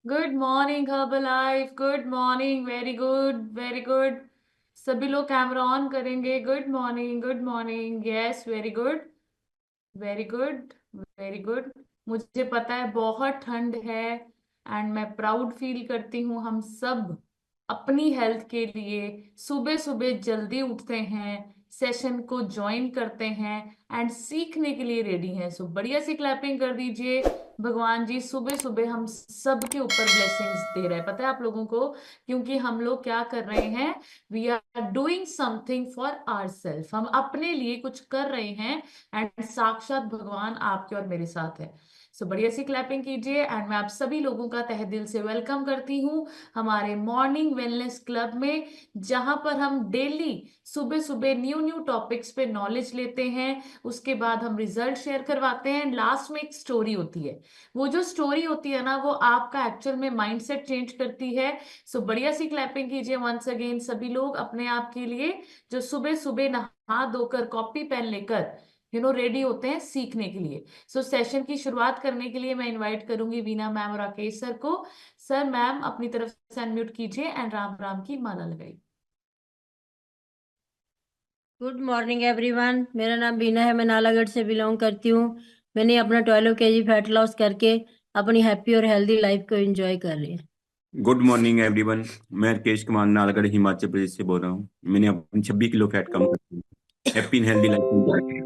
Good morning Herbalife, good morning, very good very good. सभी लोग camera on करेंगे। Good morning, good morning, yes, very good very good very good. मुझे पता है बहुत ठंड है एंड मैं प्राउड फील करती हूँ। हम सब अपनी हेल्थ के लिए सुबह सुबह जल्दी उठते हैं, सेशन को ज्वाइन करते हैं एंड सीखने के लिए रेडी हैं। सो बढ़िया सी क्लैपिंग कर दीजिए। भगवान जी सुबह सुबह हम सबके ऊपर ब्लेसिंग्स दे रहे हैं, पता है आप लोगों को, क्योंकि हम लोग क्या कर रहे हैं? We are doing something for our self. हम अपने लिए कुछ कर रहे हैं एंड साक्षात भगवान आपके और मेरे साथ है। सो बढ़िया सी क्लैपिंग कीजिए एंड मैं आप सभी लोगों का तहे दिल से वेलकम करती हूँ हमारे मॉर्निंग वेलनेस क्लब में, जहां पर हम डेली सुबह सुबह न्यू न्यू टॉपिक्स पे नॉलेज लेते हैं। उसके बाद हम रिजल्ट शेयर करवाते हैं एंड लास्ट में एक स्टोरी होती है। वो जो स्टोरी होती है ना, वो आपका एक्चुअल में माइंडसेट चेंज करती है। सो बढ़िया सी क्लैपिंग कीजिए वंस अगेन सभी लोग अपने आप के लिए, जो सुबह सुबह नहा धोकर कॉपी पेन लेकर रेडी होते हैं सीखने के लिए। सो सेशन की शुरुआत करने के लिए मैं इनवाइट करूंगी वीना मैम और राकेश सर को। सर मैम अपनी तरफ से अनम्यूट कीजिए एंड राम राम की माला लगाइए। Good morning everyone. मेरा नाम बीना है, मैं नालागढ़ से बिलोंग करती हूँ। मैंने अपना 12 kg फैट लॉस करके अपनी हैप्पी और हेल्दी लाइफ को एंजॉय कर रही हूँ। Good morning everyone. मैं राकेश कुमार नालागढ़ हिमाचल प्रदेश से बोल रहा हूँ। मैंने अपनी 26 किलो फैट कम कर दी। Happy and healthy life.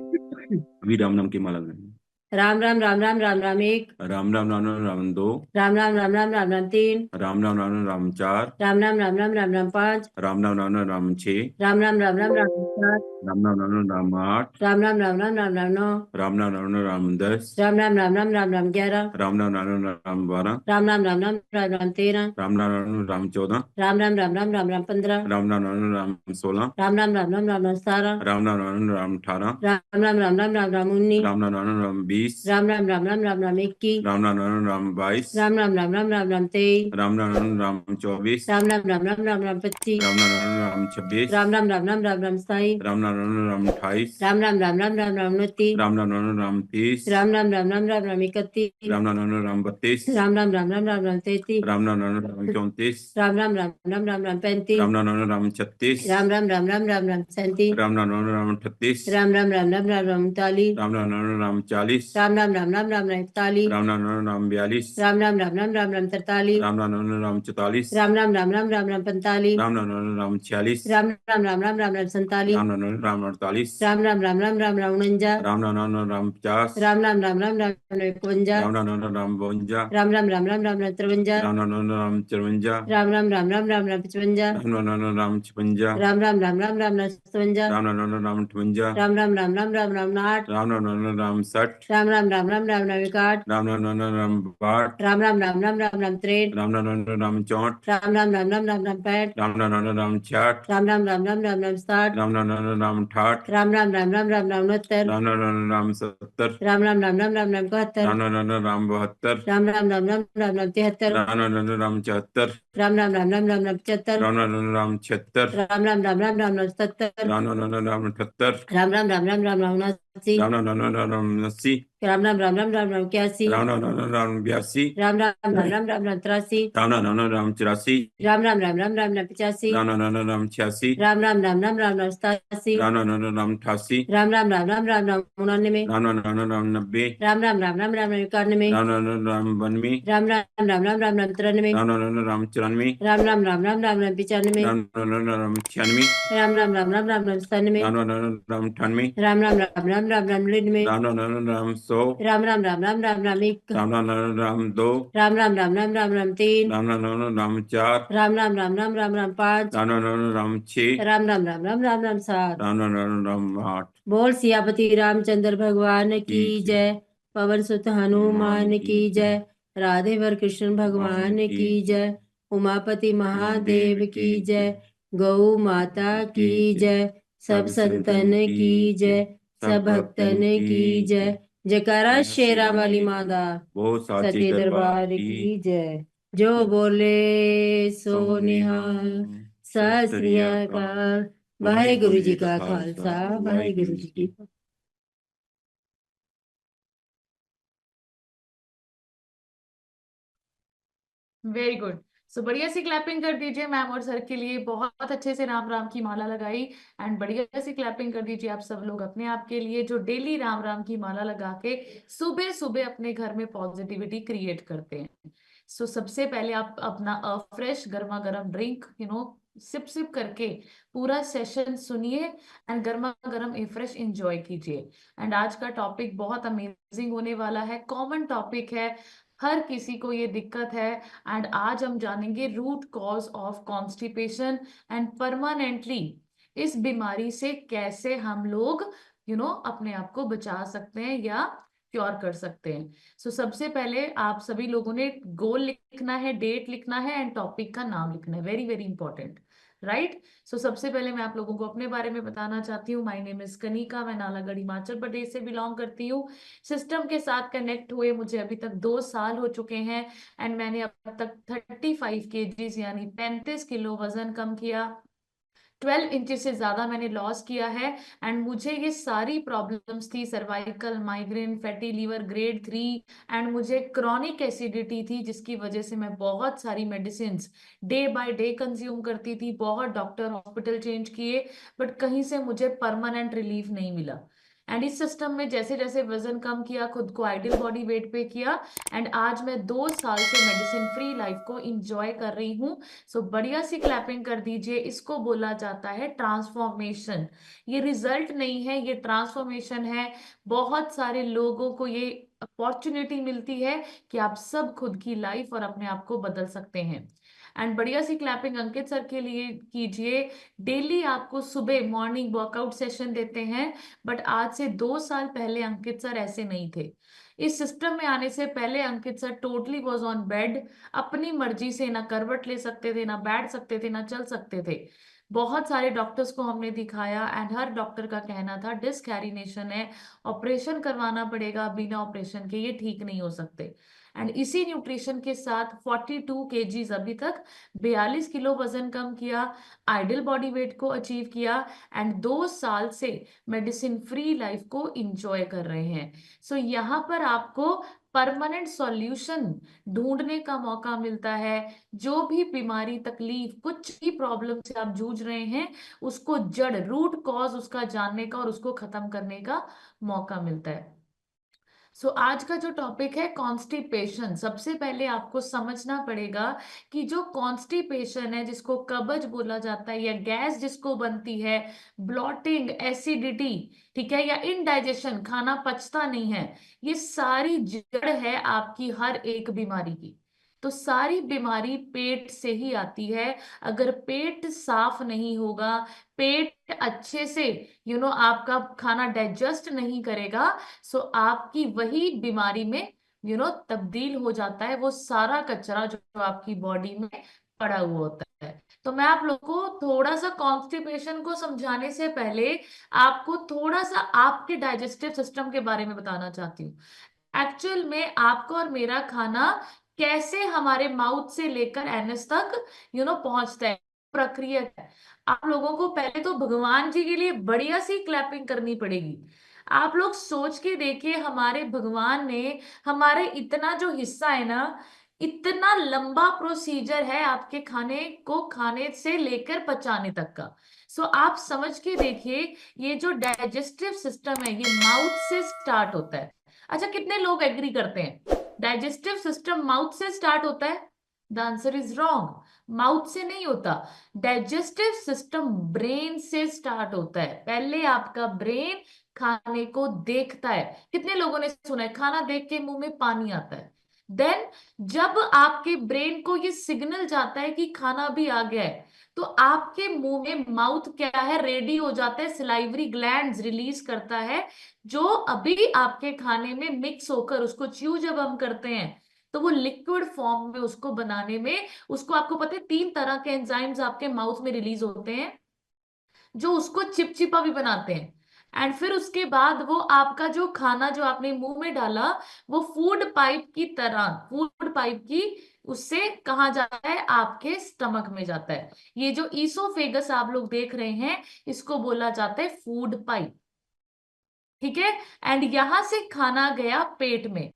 अभी राम नाम की माला में। राम राम राम राम राम राम एक। राम राम राम राम राम दो। राम राम राम राम राम राम तीन। राम राम राम राम राम चार। राम राम राम राम राम राम पाँच। राम राम राम राम राम छः। राम राम राम राम राम राम सात। राम राम राम राम राम आठ। राम राम राम राम राम राम नौ। राम राम राम राम राम 10। राम राम राम राम राम राम 11। राम राम राम राम राम 12। राम राम राम राम राम राम 13। राम राम राम राम 14। राम राम राम राम राम राम 15। राम राम राम राम 16। राम राम राम राम राम राम 17। राम राम राम राम 18। राम राम राम राम राम राम 19। राम राम राम राम 20। राम राम राम राम राम राम 21। राम राम राम राम 22। राम राम राम राम राम राम 23। राम राम राम राम 24। राम राम राम राम राम राम 25। राम राम राम राम 26। राम राम राम राम राम राम 27। राम राम राम राम 28। राम राम राम राम राम राम 29। राम राम राम राम 30। राम राम राम राम राम राम 31। राम राम राम राम 32। राम राम राम राम राम राम 33। राम राम राम राम 34। राम राम राम राम राम राम 35। राम राम राम राम 36। राम राम राम राम राम राम 37। राम राम राम राम 38। राम राम राम राम राम राम 39। राम राम राम राम 40। राम राम राम राम राम राम 41। राम राम राम राम 42। राम राम राम राम राम राम 43। राम राम राम राम 44। राम राम राम राम राम राम 45। राम राम राम राम 46। राम राम राम राम राम राम 47। राम राम राम राम 48। राम राम राम राम राम राम 49। राम राम राम राम 50। राम राम राम राम राम राम 51। राम राम राम राम 52। राम राम राम राम राम राम 53। राम राम राम राम 54। राम राम राम राम राम राम 55। राम राम राम राम 56। राम राम राम राम राम राम 57। राम राम राम राम 58। राम राम राम राम राम राम 8। राम राम राम राम 60। राम राम राम राम राम राम 61। राम राम राम राम 62। राम राम राम राम राम राम 63। राम राम राम राम 64। राम राम राम राम राम राम 65। राम राम राम राम 66। राम राम राम राम राम राम 60। राम राम राम राम 68। राम राम राम राम राम राम 69। राम राम राम राम 70। राम राम राम राम राम राम 71। राम राम राम राम 72। राम राम राम राम राम राम 73। राम राम राम राम 74। राम राम राम राम राम राम 75। राम राम राम राम 76। राम राम राम राम राम राम 77। राम राम राम राम 78। राम राम राम राम राम राम 79। राम राम राम राम राम 80। राम राम राम राम राम राम 81। राम राम राम राम 82। राम राम राम राम राम राम 83। राम राम राम राम 84। राम राम राम राम राम राम 85। राम राम राम राम 86। राम राम राम राम राम राम 87। राम राम राम राम 88। राम राम राम राम राम राम 99। राम राम राम राम 90। राम राम राम राम राम राम 91। राम राम राम राम 92। राम राम राम राम राम राम 93। राम राम राम राम 94। राम राम राम राम राम राम 95। राम राम राम राम 96। राम राम राम राम राम राम 97। राम राम राम राम 98। राम राम राम राम राम राम 99। राम राम राम राम 100। राम राम राम राम राम राम 1। राम राम राम राम 2। राम राम राम राम राम राम 3। राम राम राम राम 4। राम राम राम राम राम राम 5। राम राम राम राम 6। राम राम राम राम राम राम 7। राम राम राम राम 8। बोल सियापति रामचंद्र भगवान की की जय। पवन सुत हनुमान की जय। राधे वर कृष्ण भगवान की जय। उमापति महादेव की जय। गौ माता की जय। सब संतन की जय। सब भक्तन की जय। जयकारा शेरा वाली माता बहुत साची सच्चे दरबार दरबार की की जय। जो बोले सो निहाल। सत श्री अकाल। वाहेगुरु जी का खालसा वाहेगुरु जी की फतेह। Very good. सो बढ़िया सी क्लैपिंग कर दीजिए मैम और सर के लिए, बहुत अच्छे से राम राम की माला लगाई। एंड बढ़िया सी क्लैपिंग कर दीजिए आप सब लोग अपने आप के लिए जो डेली राम राम की माला लगा के सुबह सुबह अपने घर में पॉजिटिविटी क्रिएट करते हैं। सो सबसे पहले आप अपना फ्रेश गर्मा गर्म ड्रिंक सिप सिप करके पूरा सेशन सुनिए एंड गर्मा गर्म ए फ्रेश इंजॉय कीजिए। एंड आज का टॉपिक बहुत अमेजिंग होने वाला है, कॉमन टॉपिक है, हर किसी को ये दिक्कत है। एंड आज हम जानेंगे root cause of constipation and permanently इस बीमारी से कैसे हम लोग अपने आप को बचा सकते हैं या क्योर कर सकते हैं। सो सबसे पहले आप सभी लोगों ने गोल लिखना है, डेट लिखना है एंड टॉपिक का नाम लिखना है, वेरी वेरी इंपॉर्टेंट, राइट। सो सबसे पहले मैं आप लोगों को अपने बारे में बताना चाहती हूँ। माय नेम इज कनिका, मैं नालागढ़ हिमाचल प्रदेश से बिलोंग करती हूँ। सिस्टम के साथ कनेक्ट हुए मुझे अभी तक 2 साल हो चुके हैं एंड मैंने अब तक 35 kgs यानी 35 किलो वजन कम किया, 12 इंचेस से ज्यादा मैंने लॉस किया है। एंड मुझे ये सारी प्रॉब्लम्स थी, cervical, migraine, fatty liver grade 3 and मुझे क्रॉनिक एसिडिटी थी जिसकी वजह से मैं बहुत सारी medicine day by day consume करती थी, बहुत डॉक्टर हॉस्पिटल चेंज किए, बट कहीं से मुझे परमानेंट रिलीफ नहीं मिला। एंड इस सिस्टम में जैसे जैसे वजन कम किया, खुद को आइडियल बॉडी वेट पे किया एंड आज मैं 2 साल से मेडिसिन फ्री लाइफ को इंजॉय कर रही हूँ। सो बढ़िया सी क्लैपिंग कर दीजिए। इसको बोला जाता है ट्रांसफॉर्मेशन। ये रिजल्ट नहीं है, ये ट्रांसफॉर्मेशन है। बहुत सारे लोगों को ये अपॉर्चुनिटी मिलती है कि आप सब खुद की लाइफ और अपने आप को बदल सकते हैं। एंड बढ़िया सी क्लैपिंग अंकित सर के लिए कीजिए। डेली आपको सुबह मॉर्निंग वर्कआउट सेशन देते हैं, बट आज से 2 साल पहले अंकित सर ऐसे नहीं थे। इस सिस्टम में आने से पहले Ankit sir totally was on bed, अपनी मर्जी से ना करवट ले सकते थे, ना बैठ सकते थे, ना चल सकते थे। बहुत सारे डॉक्टर्स को हमने दिखाया एंड हर डॉक्टर का कहना था डिस्क हैरिनेशन है, ऑपरेशन करवाना पड़ेगा, बिना ऑपरेशन के ये ठीक नहीं हो सकते। एंड इसी न्यूट्रिशन के साथ 42 kgs अभी तक 42 किलो वजन कम किया, आइडियल बॉडी वेट को अचीव किया एंड 2 साल से मेडिसिन फ्री लाइफ को इंजॉय कर रहे हैं। सो यहाँ पर आपको परमानेंट सॉल्यूशन ढूंढने का मौका मिलता है। जो भी बीमारी, तकलीफ, कुछ भी प्रॉब्लम से आप जूझ रहे हैं, उसको जड़, रूट कॉज उसका जानने का और उसको खत्म करने का मौका मिलता है। सो आज का जो टॉपिक है कॉन्स्टिपेशन, सबसे पहले आपको समझना पड़ेगा कि जो कॉन्स्टिपेशन है, जिसको कब्ज बोला जाता है या गैस जिसको बनती है, ब्लॉटिंग, एसिडिटी, ठीक है, या इनडाइजेशन, खाना पचता नहीं है, ये सारी जड़ है आपकी हर एक बीमारी की। तो सारी बीमारी पेट से ही आती है। अगर पेट साफ नहीं होगा, पेट अच्छे से आपका खाना डाइजेस्ट नहीं करेगा, सो आपकी वही बीमारी में तब्दील हो जाता है, वो सारा कचरा जो आपकी बॉडी में पड़ा हुआ होता है। तो मैं आप लोगों को थोड़ा सा कॉन्स्टिपेशन को समझाने से पहले आपको थोड़ा सा आपके डाइजेस्टिव सिस्टम के बारे में बताना चाहती हूँ। एक्चुअल में आपका और मेरा खाना कैसे हमारे माउथ से लेकर एनएस तक पहुंचता है, प्रक्रिया है। आप लोगों को पहले तो भगवान जी के लिए बढ़िया सी क्लैपिंग करनी पड़ेगी। आप लोग सोच के देखिए, हमारे भगवान ने हमारे इतना जो हिस्सा है ना, इतना लंबा प्रोसीजर है आपके खाने को खाने से लेकर पचाने तक का। सो आप समझ के देखिए, ये जो डाइजेस्टिव सिस्टम है ये माउथ से स्टार्ट होता है। अच्छा, कितने लोग एग्री करते हैं डाइजेस्टिव सिस्टम माउथ से स्टार्ट होता है? The answer is wrong, mouth से नहीं होता। डाइजेस्टिव सिस्टम ब्रेन से स्टार्ट होता है। पहले आपका ब्रेन खाने को देखता है। कितने लोगों ने सुना है खाना देख के मुंह में पानी आता है? देन जब आपके ब्रेन को ये सिग्नल जाता है कि खाना भी आ गया है, तो आपके मुंह में, माउथ क्या है, रेडी हो जाता है, सलाइवरी ग्लैंड्स रिलीज करता है, जो अभी आपके खाने में मिक्स होकर उसको च्यू जब हम करते हैं, तो वो लिक्विड फॉर्म में उसको बनाने में, उसको आपको पता है 3 तरह के एंजाइम्स आपके माउथ में रिलीज होते हैं जो उसको चिपचिपा भी बनाते हैं। एंड फिर उसके बाद वो आपका जो खाना जो आपने मुंह में डाला, वो फूड पाइप की तरह, फूड पाइप की उससे कहाँ जाता है, आपके स्टमक में जाता है। ये जो ईसोफेगस आप लोग देख रहे हैं, इसको बोला जाता है फूड पाइप, ठीक है। एंड यहां से खाना गया पेट में।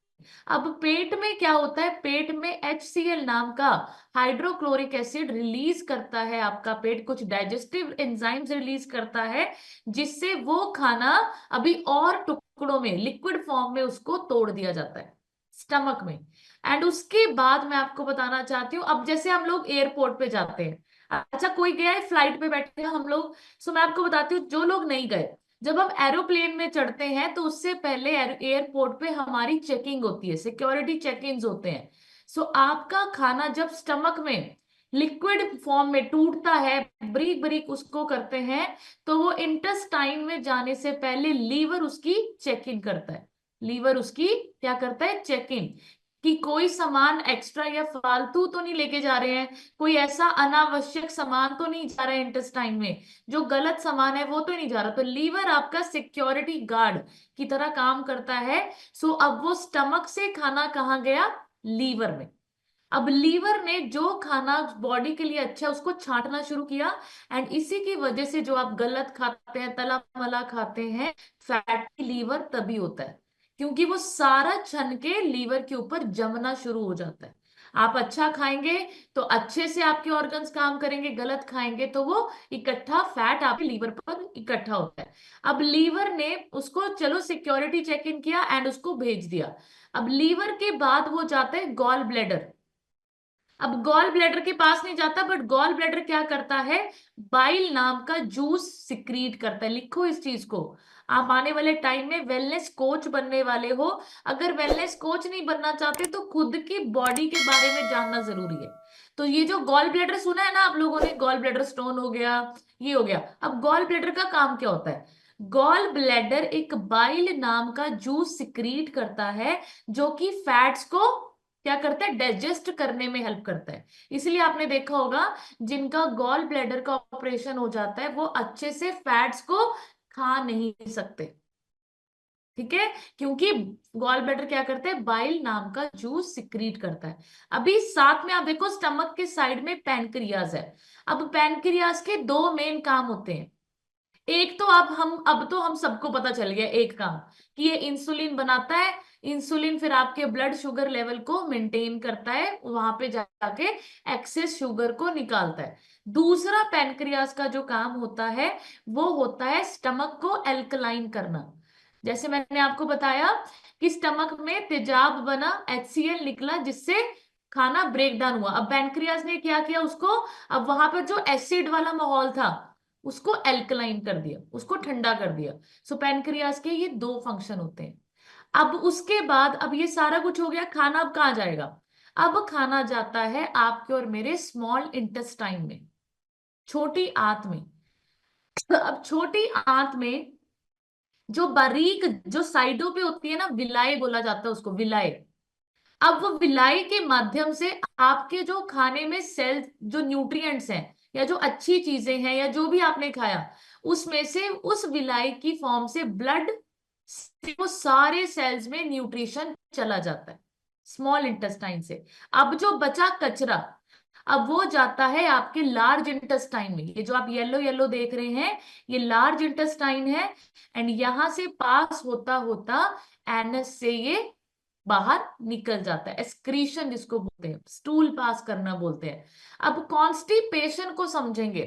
अब पेट में क्या होता है, पेट में HCl नाम का हाइड्रोक्लोरिक एसिड रिलीज करता है आपका पेट, कुछ डाइजेस्टिव एंजाइम्स रिलीज करता है, जिससे वो खाना अभी और टुकड़ों में लिक्विड फॉर्म में उसको तोड़ दिया जाता है स्टमक में। एंड उसके बाद मैं आपको बताना चाहती हूँ, अब जैसे हम लोग एयरपोर्ट पे जाते हैं, अच्छा कोई गया है फ्लाइट पे बैठे हैं हम लोग, सो मैं आपको बताती हूँ, जो लोग नहीं गए, जब हम एरोप्लेन में चढ़ते हैं तो उससे पहले एयरपोर्ट पे हमारी चेकिंग होती है, सिक्योरिटी चेक इन होते हैं। सो आपका खाना जब स्टमक में लिक्विड फॉर्म में टूटता है, ब्रीक ब्रीक उसको करते हैं, तो वो इंटेस्टाइन में जाने से पहले लीवर उसकी चेक इन करता है। लीवर उसकी क्या करता है, चेक इन, कि कोई सामान एक्स्ट्रा या फालतू तो नहीं लेके जा रहे हैं, कोई ऐसा अनावश्यक सामान तो नहीं जा रहा है इंटेस्टाइन में, जो गलत सामान है वो तो नहीं जा रहा। तो लीवर आपका सिक्योरिटी गार्ड की तरह काम करता है। सो अब वो स्टमक से खाना कहाँ गया, लीवर में। अब लीवर ने जो खाना बॉडी के लिए अच्छा है उसको छांटना शुरू किया, एंड इसी की वजह से जो आप गलत खाते हैं, तला मला खाते हैं, फैटी लीवर तभी होता है, क्योंकि वो सारा छन के लीवर के ऊपर जमना शुरू हो जाता है। आप अच्छा खाएंगे तो अच्छे से आपके ऑर्गन्स काम करेंगे, गलत खाएंगे तो वो इकट्ठा फैट आपके लीवर पर इकट्ठा होता है। अब लीवर ने उसको चलो सिक्योरिटी चेक इन किया एंड उसको भेज दिया। अब लीवर के बाद वो जाता है गॉल ब्लैडर। अब गॉल ब्लैडर के पास नहीं जाता, बट गॉल ब्लैडर क्या करता है, बाइल नाम का जूस सिक्रीट करता है। लिखो इस चीज को, आप आने वाले टाइम में वेलनेस कोच बनने वाले हो, अगर वेलनेस कोच नहीं बनना चाहते तो खुद की बॉडी के बारे में जानना जरूरी है। तो ये जो गॉल ब्लैडर सुना है ना आप लोगों ने, गॉल ब्लैडर स्टोन हो गया, ये हो गया। अब गॉल ब्लैडर का काम क्या होता है, गॉल ब्लैडर एक बाइल नाम का जूस सिक्रीट करता है, जो कि फैट्स को क्या करता है, डाइजेस्ट करने में हेल्प करता है। इसलिए आपने देखा होगा जिनका गॉल ब्लैडर का ऑपरेशन हो जाता है वो अच्छे से फैट्स को खा नहीं सकते, ठीक है, क्योंकि गॉल ब्लैडर क्या करता है, बाइल नाम का जूस सिक्रीट करता है। अभी साथ में आप देखो स्टमक के साइड में पैनक्रियाज है। अब पैनक्रियाज के दो मेन काम होते हैं। एक तो अब तो हम सबको पता चल गया एक काम, कि ये इंसुलिन बनाता है। इंसुलिन फिर आपके ब्लड शुगर लेवल को मेंटेन करता है, वहां पे जाके एक्सेस शुगर को निकालता है। दूसरा पैनक्रियास का जो काम होता है वो होता है स्टमक को एल्कलाइन करना। जैसे मैंने आपको बताया कि स्टमक में तेजाब बना, HCl निकला, जिससे खाना ब्रेक डाउन हुआ। अब पैनक्रियास ने क्या किया उसको, अब वहां पर जो एसिड वाला माहौल था उसको एल्कलाइन कर दिया, उसको ठंडा कर दिया। सो पैनक्रियास के ये दो फंक्शन होते हैं। अब उसके बाद, अब ये सारा कुछ हो गया, खाना अब कहाँ जाएगा, अब खाना जाता है आपके और मेरे स्मॉल इंटेस्टाइन में, छोटी आंत में। अब छोटी आंत में जो बारीक जो साइडों पे होती है ना, विलाय बोला जाता है उसको, विलाय। अब वो विलाई के माध्यम से आपके जो खाने में सेल, जो न्यूट्रिएंट्स हैं या जो अच्छी चीजें हैं या जो भी आपने खाया, उसमें से उस विलाई की फॉर्म से ब्लड से वो सारे सेल्स में न्यूट्रिशन चला जाता है स्मॉल इंटेस्टाइन से। अब जो बचा कचरा, अब वो जाता है आपके लार्ज इंटेस्टाइन में। ये जो आप येलो येलो देख रहे हैं ये लार्ज इंटेस्टाइन है, एंड यहां से पास होता होता एनस से ये बाहर निकल जाता है, एक्सक्रीशन जिसको बोलते हैं, स्टूल पास करना बोलते हैं। अब कॉन्स्टिपेशन को समझेंगे।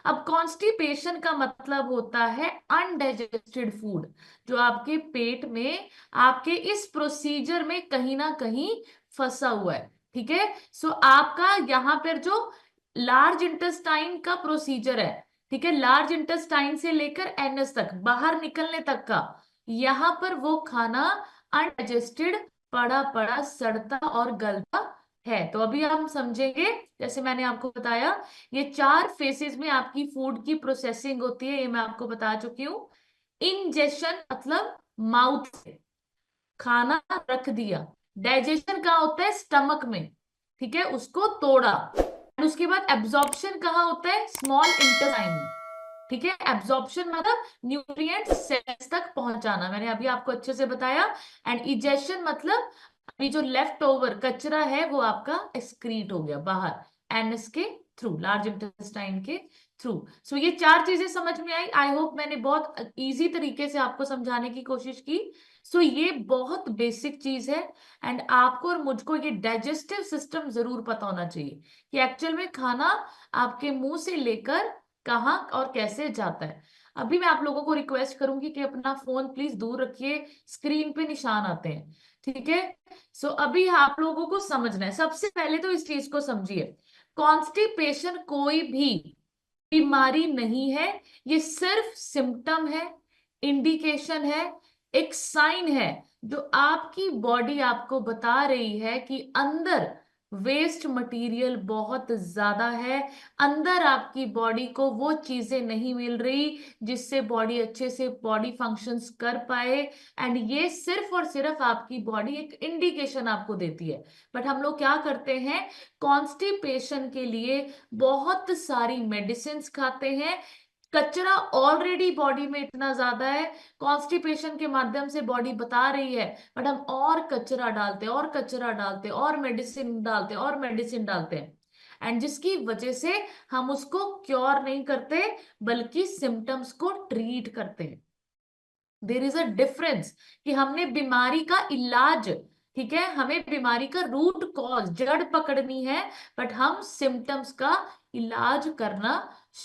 अब कॉन्स्टिपेशन का मतलब होता है अनडाइजेस्टेड फूड, जो आपके पेट में आपके इस प्रोसीजर में कहीं ना कहीं फंसा हुआ है, ठीक है। सो आपका यहाँ पर जो लार्ज इंटेस्टाइन का प्रोसीजर है, ठीक है, लार्ज इंटेस्टाइन से लेकर एनएस तक बाहर निकलने तक का, यहाँ पर वो खाना अनडाइजेस्टेड पड़ा पड़ा सड़ता और गलता है। तो अभी हम समझेंगे, जैसे मैंने आपको बताया, ये 4 फेसेस में आपकी फूड की प्रोसेसिंग होती है, ये मैं आपको बता चुकी हूँ। इंजेशन मतलब माउथ से खाना रख दिया, डाइजेशन कहाँ होता है, स्टमक में, ठीक है, उसको तोड़ा। उसके बाद एब्जॉर्प्शन कहाँ होता है, स्मॉल इंटेस्टाइन में, ठीक है। एब्जॉर्प्शन मतलब न्यूट्रिएंट सेल्स तक पहुंचाना, मैंने अभी आपको अच्छे से बताया। एंड इजेशन मतलब अभी जो लेफ्ट ओवर कचरा है वो आपका एक्सक्रीट हो गया बाहर, एनस के थ्रू, लार्ज इंटेस्टाइन के थ्रू। सो ये 4 चीजें समझ में आई। आई होप मैंने बहुत इजी तरीके से आपको समझाने की कोशिश की। सो ये बहुत बेसिक चीज है एंड आपको और मुझको ये डाइजेस्टिव सिस्टम जरूर पता होना चाहिए कि एक्चुअल में खाना आपके मुंह से लेकर कहाँ और कैसे जाता है। अभी मैं आप लोगों को रिक्वेस्ट करूंगी कि अपना फोन प्लीज दूर रखिए, स्क्रीन पे निशान आते हैं, ठीक है। सो अभी आप लोगों को समझना है, सबसे पहले तो इस चीज को समझिए, कॉन्स्टिपेशन कोई भी बीमारी नहीं है, ये सिर्फ सिम्टम है, इंडिकेशन है, एक साइन है जो आपकी बॉडी आपको बता रही है कि अंदर वेस्ट मटेरियल बहुत ज्यादा है, अंदर आपकी बॉडी को वो चीजें नहीं मिल रही जिससे बॉडी अच्छे से बॉडी फंक्शंस कर पाए। एंड ये सिर्फ और सिर्फ आपकी बॉडी एक इंडिकेशन आपको देती है। बट हम लोग क्या करते हैं, कॉन्स्टिपेशन के लिए बहुत सारी मेडिसिन खाते हैं, कचरा ऑलरेडी बॉडी में इतना ज्यादा है, कॉन्स्टिपेशन के माध्यम से बॉडी बता रही है, बट हम और कचरा डालते हैं और कचरा डालते हैं और मेडिसिन डालते हैं और मेडिसिन डालते हैं, एंड जिसकी वजह से हम उसको क्योर नहीं करते बल्कि सिम्टम्स को ट्रीट करते हैं। देयर इज अ डिफरेंस कि हमने बीमारी का इलाज, ठीक है, हमें बीमारी का रूट कॉज जड़ पकड़नी है, बट हम सिम्टम्स का इलाज करना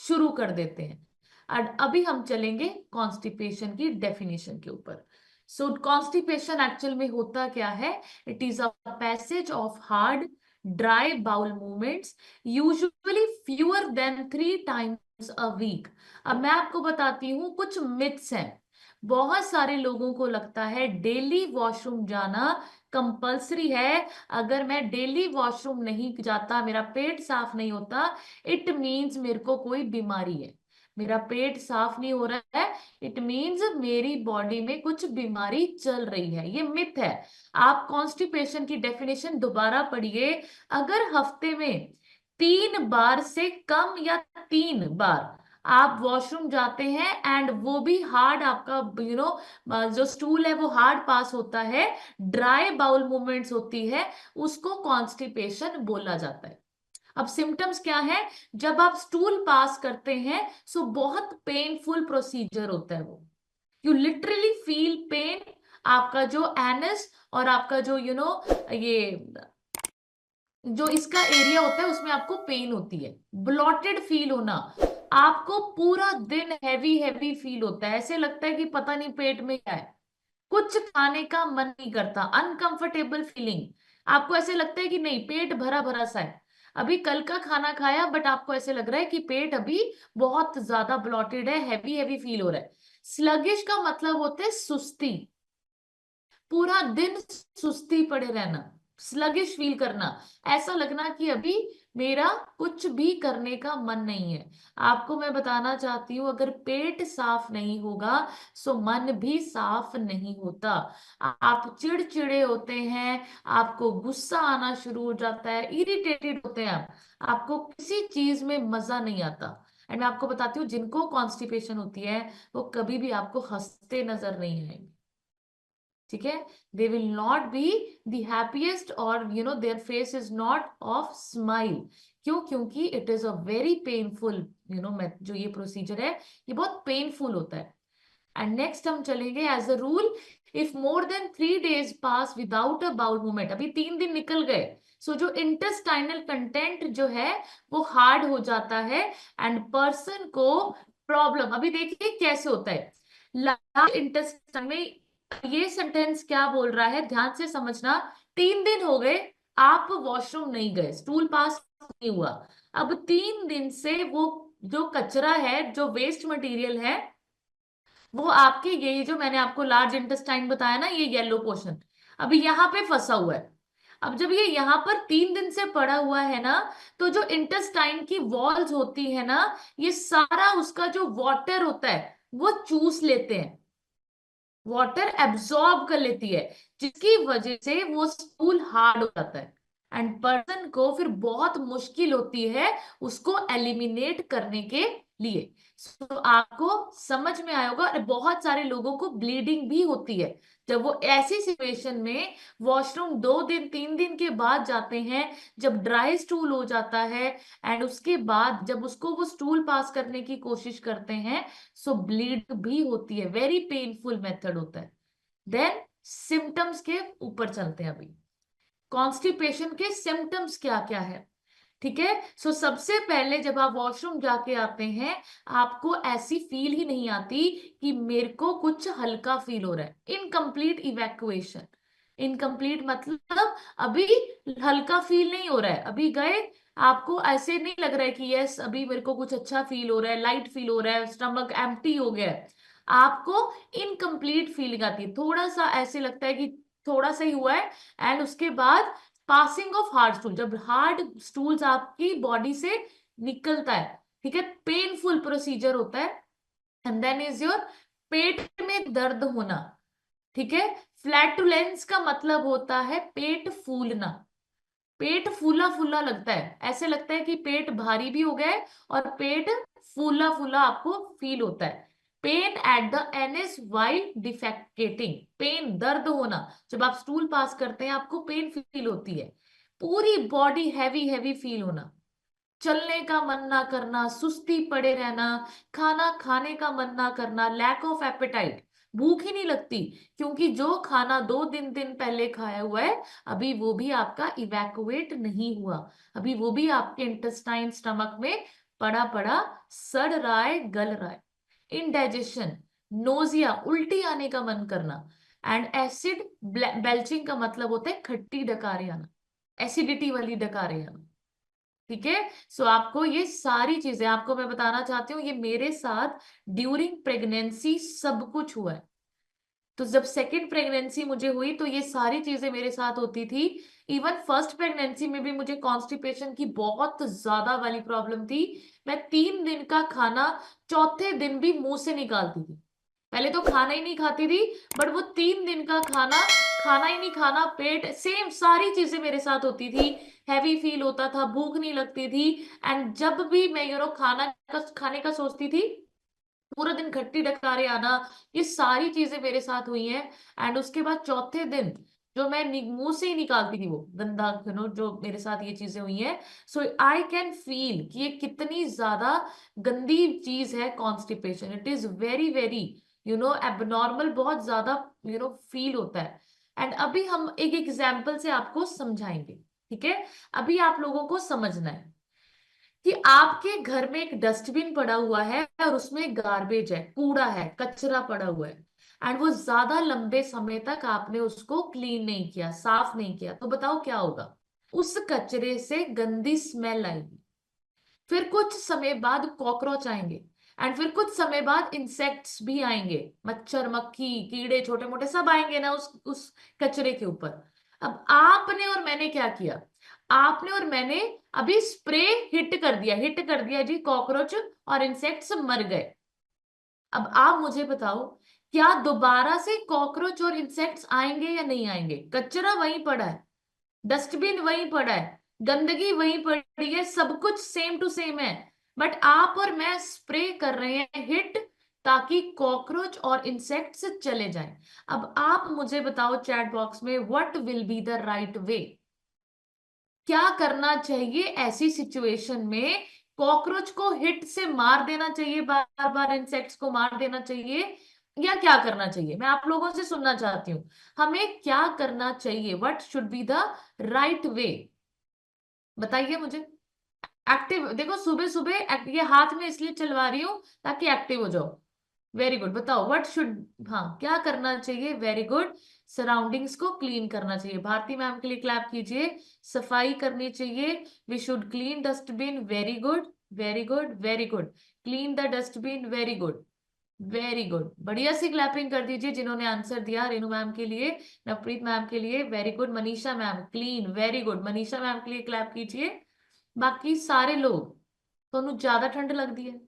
शुरू कर देते हैं। और अभी हम चलेंगे कॉन्स्टिपेशन की डेफिनेशन के ऊपर। सो कॉन्स्टिपेशन एक्चुअल में होता क्या है, it is a passage of hard dry bowel movements usually fewer than 3 times a week. अब मैं आपको बताती हूँ कुछ मिथ्स हैं। बहुत सारे लोगों को लगता है डेली वॉशरूम जाना कंपल्सरी है, अगर मैं डेली वॉशरूम नहीं जाता, मेरा पेट साफ नहीं होता, इट मीन्स मेरे को कोई बीमारी है। मेरा पेट साफ नहीं हो रहा है, इट मीन्स मेरी बॉडी में कुछ बीमारी चल रही है। ये मिथ है। आप कॉन्स्टिपेशन की डेफिनेशन दोबारा पढ़िए, अगर हफ्ते में 3 बार से कम या 3 बार आप वॉशरूम जाते हैं एंड वो भी हार्ड, आपका जो स्टूल है वो हार्ड पास होता है, ड्राई बाउल मूवमेंट्स होती है, उसको कॉन्स्टिपेशन बोला जाता है। अब सिम्टम्स क्या है, जब आप स्टूल पास करते हैं सो बहुत पेनफुल प्रोसीजर होता है वो, यू लिटरली फील पेन। आपका जो एनस और आपका जो ये जो इसका एरिया होता है उसमें आपको पेन होती है, ब्लॉटेड फील होना, आपको पूरा दिन हैवी हैवी फील होता है, ऐसे लगता है कि पता नहीं पेट में क्या है, कुछ खाने का मन नहीं करता, अनकंफर्टेबल फीलिंग, आपको ऐसे लगता है कि नहीं पेट भरा भरा सा है, अभी कल का खाना खाया बट आपको ऐसे लग रहा है कि पेट अभी बहुत ज्यादा ब्लॉटेड है, हैवी हैवी फील हो रहा है। स्लगिश का मतलब होता है सुस्ती, पूरा दिन सुस्ती पड़े रहना, स्लगिश फील करना, ऐसा लगना कि अभी मेरा कुछ भी करने का मन नहीं है। आपको मैं बताना चाहती हूँ, अगर पेट साफ नहीं होगा सो मन भी साफ नहीं होता। आप चिड़चिड़े होते हैं, आपको गुस्सा आना शुरू हो जाता है, इरिटेटेड होते हैं आप, आपको किसी चीज में मजा नहीं आता। एंड मैं आपको बताती हूँ, जिनको कॉन्स्टिपेशन होती है वो कभी भी आपको हंसते नजर नहीं आएंगे, ठीक है, they will not be the happiest, और their face is not of smile. क्यों? क्योंकि it is a very painful, जो ये प्रोसीजर है ये बहुत पेनफुल होता है। एंड नेक्स्ट हम चलेंगे, as a rule if more than 3 days pass without a bowel movement, अभी 3 दिन निकल गए, सो जो इंटेस्टाइनल कंटेंट जो है वो हार्ड हो जाता है एंड पर्सन को प्रॉब्लम, अभी देखिए कैसे होता है, लार्ज इंटेस्टाइन में, ये सेंटेंस क्या बोल रहा है ध्यान से समझना, 3 दिन हो गए आप वॉशरूम नहीं गए, स्टूल पास नहीं हुआ, अब 3 दिन से वो जो कचरा है, जो वेस्ट मटेरियल है, वो आपके ये जो मैंने आपको लार्ज इंटेस्टाइन बताया ना, ये येलो पोर्शन अभी यहाँ पे फंसा हुआ है। अब जब ये यहाँ पर 3 दिन से पड़ा हुआ है ना, तो जो इंटेस्टाइन की वॉल्स होती है ना, ये सारा उसका जो वाटर होता है वो चूस लेते हैं, वाटर एब्सॉर्ब कर लेती है, जिसकी वजह से वो स्टूल हार्ड हो जाता है एंड पर्सन को फिर बहुत मुश्किल होती है उसको एलिमिनेट करने के लिए। तो आपको समझ में आया होगा। और बहुत सारे लोगों को ब्लीडिंग भी होती है जब वो ऐसी सिचुएशन में वॉशरूम 2 दिन 3 दिन के बाद जाते हैं, जब ड्राई स्टूल हो जाता है, एंड उसके बाद जब उसको वो स्टूल पास करने की कोशिश करते हैं, सो ब्लीड भी होती है। वेरी पेनफुल मेथड होता है। देन सिम्टम्स के ऊपर चलते हैं अभी। कॉन्स्टिपेशन के सिम्टम्स क्या क्या है, ठीक है। सो सबसे पहले जब आप वॉशरूम जाके आते हैं, आपको ऐसी फील ही नहीं आती कि मेरे को कुछ हल्का फील हो रहा है। Incomplete evacuation. इनकम्प्लीट मतलब अभी हल्का फील नहीं हो रहा है, अभी गए, आपको ऐसे नहीं लग रहा है कि यस अभी मेरे को कुछ अच्छा फील हो रहा है, लाइट फील हो रहा है, स्टमक एम्प्टी हो गया है। आपको इनकम्प्लीट फीलिंग आती है, थोड़ा सा ऐसे लगता है कि थोड़ा सा ही हुआ है। एंड उसके बाद पासिंग ऑफ हार्ड स्टूल, जब हार्ड स्टूल्स आपकी बॉडी से निकलता है, ठीक है, पेनफुल प्रोसीजर होता है। एंड देन इज योर पेट में दर्द होना, ठीक है। फ्लैटुलेंस का मतलब होता है पेट फूलना। पेट फूला फूला लगता है, ऐसे लगता है कि पेट भारी भी हो गया है और पेट फूला फूला आपको फील होता है। Pain at the anus while defecating, pain दर्द होना, जब आप स्टूल पास करते हैं आपको पेन फील होती है। पूरी बॉडी हैवी हैवी फील होना, चलने का मन ना करना, सुस्ती पड़े रहना, खाना खाने का मन ना करना, लैक ऑफ एपेटाइट, भूख ही नहीं लगती, क्योंकि जो खाना 2 दिन पहले खाया हुआ है अभी वो भी आपका इवैक्यूएट नहीं हुआ, अभी वो भी आपके इंटेस्टाइन स्टमक में पड़ा पड़ा सड़ रहा है, गल रहा है। इनडाइजेशन, नोजिया, उल्टी आने का मन करना, एंड एसिड बेल्चिंग का मतलब होता है खट्टी डकारे आना, एसिडिटी वाली डकारे आना, ठीक है। सो आपको ये सारी चीजें, आपको मैं बताना चाहती हूँ, ये मेरे साथ ड्यूरिंग प्रेगनेंसी सब कुछ हुआ है। तो जब सेकंड प्रेगनेंसी मुझे हुई तो ये सारी चीजें मेरे साथ होती थी। इवन फर्स्ट प्रेगनेंसी में भी मुझे कॉन्स्टिपेशन की बहुत ज्यादा वाली प्रॉब्लम थी। मैं 3 दिन का खाना चौथे दिन भी मुंह से निकालती थी। पहले तो खाना ही नहीं खाती थी, बट वो 3 दिन का खाना खाना ही नहीं खाना, पेट सेम सारी चीजें मेरे साथ होती थी। हैवी फील होता था, भूख नहीं लगती थी। एंड जब भी मैं खाने का सोचती थी, पूरा दिन खट्टी डकारे आना, ये सारी चीजें मेरे साथ हुई हैं। एंड उसके बाद चौथे दिन जो मैं मुंह से ही निकालती थी वो गंदा जो मेरे साथ ये चीजें हुई हैं। सो आई कैन फील कि ये कितनी ज्यादा गंदी चीज है constipation. It is very very abnormal, बहुत ज्यादा फील होता है। एंड अभी हम एक एग्जाम्पल से आपको समझाएंगे, ठीक है। अभी आप लोगों को समझना है कि आपके घर में एक डस्टबिन पड़ा हुआ है और उसमें गार्बेज है, कूड़ा है, कचरा पड़ा हुआ है, एंड वो ज्यादा लंबे समय तक आपने उसको क्लीन नहीं किया, साफ नहीं किया, तो बताओ क्या होगा। उस कचरे से गंदी स्मेल आएगी, फिर कुछ समय बाद कॉकरोच आएंगे, एंड फिर कुछ समय बाद इंसेक्ट्स भी आएंगे, मच्छर मक्खी कीड़े छोटे मोटे सब आएंगे ना उस कचरे के ऊपर। अब आपने और मैंने क्या किया, आपने और मैंने अभी स्प्रे हिट कर दिया जी, कॉकरोच और इंसेक्ट्स मर गए। अब आप मुझे बताओ, क्या दोबारा से कॉकरोच और इंसेक्ट्स आएंगे या नहीं आएंगे। कचरा वहीं पड़ा है, डस्टबिन वहीं पड़ा है, गंदगी वहीं पड़ी है, सब कुछ सेम टू सेम है, बट आप और मैं स्प्रे कर रहे हैं हिट, ताकि कॉकरोच और इंसेक्ट्स चले जाएं। अब आप मुझे बताओ चैट बॉक्स में, what will be the right way, क्या करना चाहिए ऐसी सिचुएशन में। कॉकरोच को हिट से मार देना चाहिए, बार बार इंसेक्ट्स को मार देना चाहिए, या क्या करना चाहिए। मैं आप लोगों से सुनना चाहती हूँ, हमें क्या करना चाहिए, what should be the right way, बताइए मुझे। एक्टिव देखो, सुबह सुबह ये हाथ में इसलिए चलवा रही हूँ ताकि एक्टिव हो जाओ। वेरी गुड, बताओ व्हाट शुड, हाँ क्या करना चाहिए। वेरी गुड, सराउंडिंग्स को क्लीन करना चाहिए। भारती मैम के लिए क्लैप कीजिए। सफाई करनी चाहिए, we should clean dustbin. Very good very good very good, clean the dustbin, very good very good. बढ़िया सी क्लैपिंग कर दीजिए जिन्होंने आंसर दिया, रेणु मैम के लिए, नवप्रीत मैम के लिए, very good. Manisha ma'am clean, very good, Manisha ma'am के लिए क्लैप कीजिए। बाकी सारे लोग, ਤੁਹਾਨੂੰ ज्यादा ठंड लगती है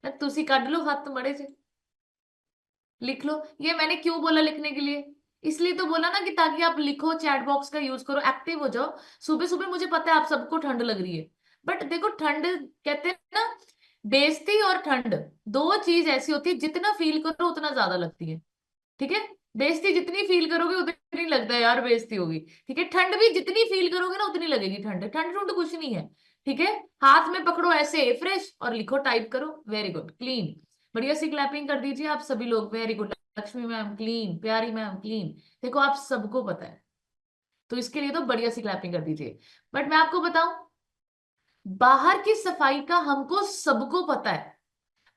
ना, तुसी कढ लो हाथ मड़े से, लिख लो। ये मैंने क्यों बोला लिखने के लिए, इसलिए तो बोला ना कि ताकि आप लिखो, चैट बॉक्स का यूज करो, एक्टिव हो जाओ। सुबह सुबह मुझे पता है आप सबको ठंड लग रही है, बट देखो ठंड कहते हैं ना, बेइज्जती और ठंड दो चीज ऐसी होती है, जितना फील करो उतना ज्यादा लगती है। ठीक है, बेइज्जती जितनी फील करोगे उतनी लगता है यार बेइज्जती होगी। ठीक है, ठंड भी जितनी फील करोगे ना उतनी लगेगी ठंड। ठंड ठंड कुछ नहीं है। ठीक है, हाथ में पकड़ो ऐसे फ्रेश और लिखो, टाइप करो, वेरी गुड, क्लीन। बढ़िया सी क्लैपिंग कर दीजिए आप सभी लोग, very good. Lakshmi ma'am clean, प्यारी मैम क्लीन। देखो आप सबको पता है, तो इसके लिए तो बढ़िया सी क्लैपिंग कर दीजिए। बट मैं आपको बताऊं, बाहर की सफाई का हमको सबको पता है,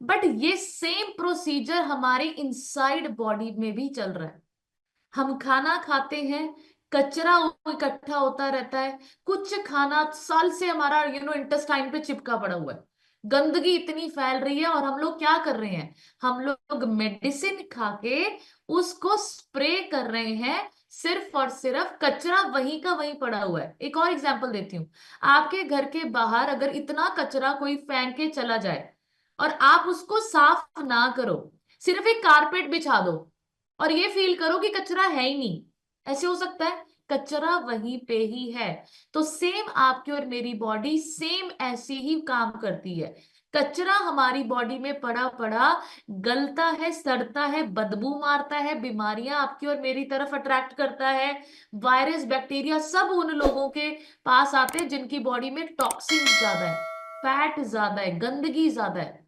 बट ये सेम प्रोसीजर हमारे इनसाइड बॉडी में भी चल रहा है। हम खाना खाते हैं, कचरा इकट्ठा होता रहता है। कुछ खाना साल से हमारा इंटेस्टाइन पे चिपका पड़ा हुआ है, गंदगी इतनी फैल रही है, और हम लोग क्या कर रहे हैं, हम लोग मेडिसिन खा के उसको स्प्रे कर रहे हैं। सिर्फ और सिर्फ कचरा वहीं का वहीं पड़ा हुआ है। एक और एग्जांपल देती हूँ, आपके घर के बाहर अगर इतना कचरा कोई फेंक के चला जाए और आप उसको साफ ना करो, सिर्फ एक कारपेट बिछा दो और ये फील करो कि कचरा है ही नहीं, ऐसे हो सकता है? कचरा वहीं पे ही है। तो सेम आपकी और मेरी बॉडी सेम ऐसे ही काम करती है। कचरा हमारी बॉडी में पड़ा पड़ा गलता है, सड़ता है, बदबू मारता है, बीमारियां आपकी और मेरी तरफ अट्रैक्ट करता है। वायरस बैक्टीरिया सब उन लोगों के पास आते हैं जिनकी बॉडी में टॉक्सिन ज्यादा है, फैट ज्यादा है, गंदगी ज्यादा है,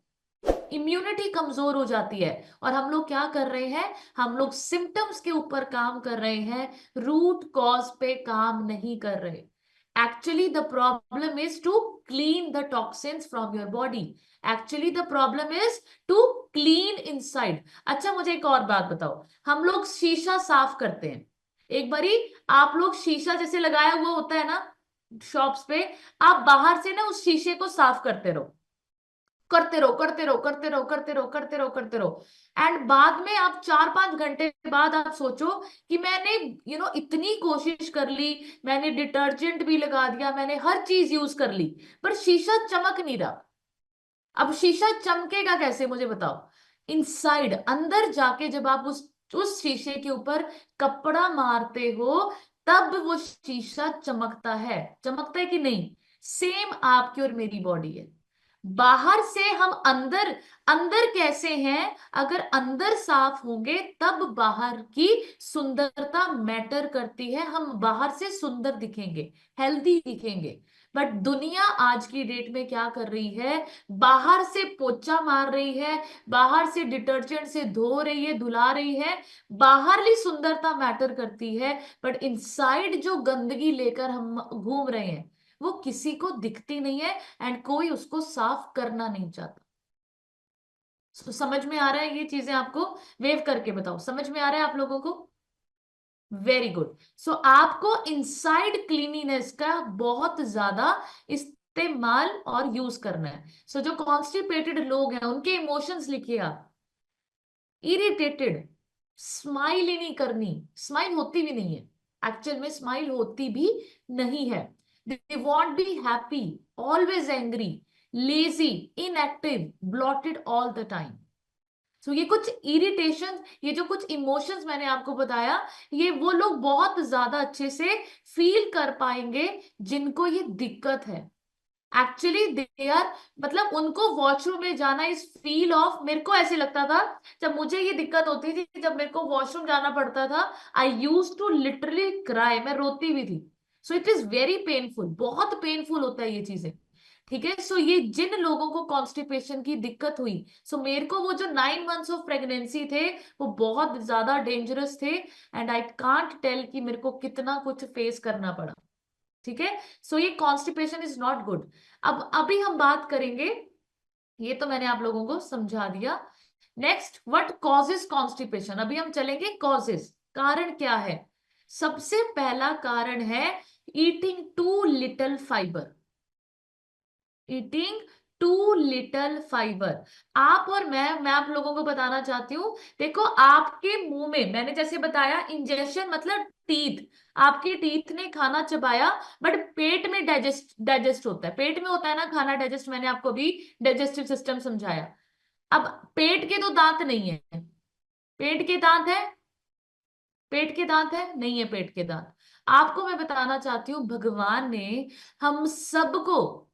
इम्यूनिटी कमजोर हो जाती है। और हम लोग क्या कर रहे हैं, हम लोग सिम्टम्स के ऊपर काम कर रहे हैं, रूट कॉज पे काम नहीं कर रहे। Actually the problem is to clean the toxins from your body. Actually the problem is to clean inside. अच्छा मुझे एक और बात बताओ, हम लोग शीशा साफ करते हैं, एक बारी आप लोग शीशा जैसे लगाया हुआ होता है ना शॉप्स पे, आप बाहर से ना उस शीशे को साफ करते रहो, करते रहो, करते रहो, करते रहो, करते रहो, करते रहो, करते रहो। एंड बाद में आप 4-5 घंटे बाद आप सोचो कि मैंने इतनी कोशिश कर ली, मैंने डिटर्जेंट भी लगा दिया, मैंने हर चीज यूज कर ली, पर शीशा चमक नहीं रहा। अब शीशा चमकेगा कैसे मुझे बताओ? इनसाइड अंदर जाके जब आप उस शीशे के ऊपर कपड़ा मारते हो, तब वो शीशा चमकता है। चमकता है कि नहीं? सेम आपकी और मेरी बॉडी है। बाहर से हम अंदर, अंदर कैसे हैं, अगर अंदर साफ होंगे तब बाहर की सुंदरता मैटर करती है, हम बाहर से सुंदर दिखेंगे, हेल्दी दिखेंगे। बट दुनिया आज की डेट में क्या कर रही है, बाहर से पोछा मार रही है, बाहर से डिटर्जेंट से धो रही है, धुला रही है, बाहरली सुंदरता मैटर करती है, बट इनसाइड जो गंदगी लेकर हम घूम रहे हैं वो किसी को दिखती नहीं है, एंड कोई उसको साफ करना नहीं चाहता। समझ में आ रहा है ये चीजें आपको? वेव करके बताओ, समझ में आ रहा है आप लोगों को? Very good. सो आपको इनसाइड क्लीनिनेस का बहुत ज्यादा इस्तेमाल और यूज करना है। सो जो कॉन्स्टिपेटेड लोग हैं उनके इमोशंस लिखिए आप। इरिटेटेड, स्माइल ही नहीं करनी, स्माइल होती भी नहीं है, एक्चुअल में स्माइल होती भी नहीं है। They won't be happy, always angry, lazy, inactive, bloated all the time. So ये कुछ इरिटेशन, ये जो कुछ इमोशंस मैंने आपको बताया, ये वो लोग बहुत ज्यादा अच्छे से फील कर पाएंगे जिनको ये दिक्कत है। एक्चुअली दे आर, मतलब उनको वॉशरूम में जाना इज फील ऑफ, मेरे को ऐसे लगता था जब मुझे ये दिक्कत होती थी, जब मेरे को वॉशरूम जाना पड़ता था, आई यूज टू लिटरली क्राई, मैं रोती भी थी। So it is very painful, बहुत पेनफुल होता है ये चीजें। ठीक है, सो ये जिन लोगों को कॉन्स्टिपेशन की दिक्कत हुई, सो मेरे को वो जो 9 मंथ्स ऑफ प्रेगनेंसी थे वो बहुत ज्यादा डेंजरस थे, एंड आई कांट टेल कि मेरे को कितना कुछ फेस करना पड़ा। ठीक है, सो ये कॉन्स्टिपेशन इज नॉट गुड। अब अभी हम बात करेंगे, ये तो मैंने आप लोगों को समझा दिया। नेक्स्ट, व्हाट कॉजेस कॉन्स्टिपेशन, अभी हम चलेंगे कॉजेस, कारण क्या है। सबसे पहला कारण है eating too little fibre. Eating too little fibre. आप और मैं आप लोगों को बताना चाहती हूँ, देखो आपके मुंह में, मैंने जैसे बताया इंजेक्शन मतलब टीथ, आपके टीथ ने खाना चबाया, बट पेट में डाइजेस्ट होता है, पेट में होता है ना खाना डाइजेस्ट, मैंने आपको भी डाइजेस्टिव सिस्टम समझाया। अब पेट के तो दांत नहीं है, पेट के दांत है, पेट के दांत है नहीं है, पेट के दांत। आपको मैं बताना चाहती हूँ, भगवान ने हम सबको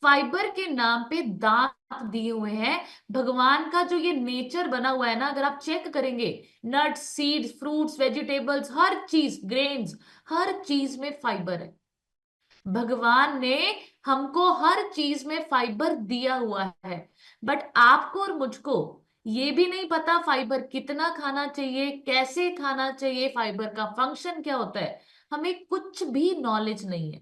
फाइबर के नाम पे दांत दिए हुए हैं। भगवान का जो ये नेचर बना हुआ है ना, अगर आप चेक करेंगे, नट्स, सीड्स, फ्रूट्स, वेजिटेबल्स, हर चीज, ग्रेन्स, हर चीज में फाइबर है। भगवान ने हमको हर चीज में फाइबर दिया हुआ है। बट आपको और मुझको ये भी नहीं पता फाइबर कितना खाना चाहिए, कैसे खाना चाहिए, फाइबर का फंक्शन क्या होता है, हमें कुछ भी नॉलेज नहीं है।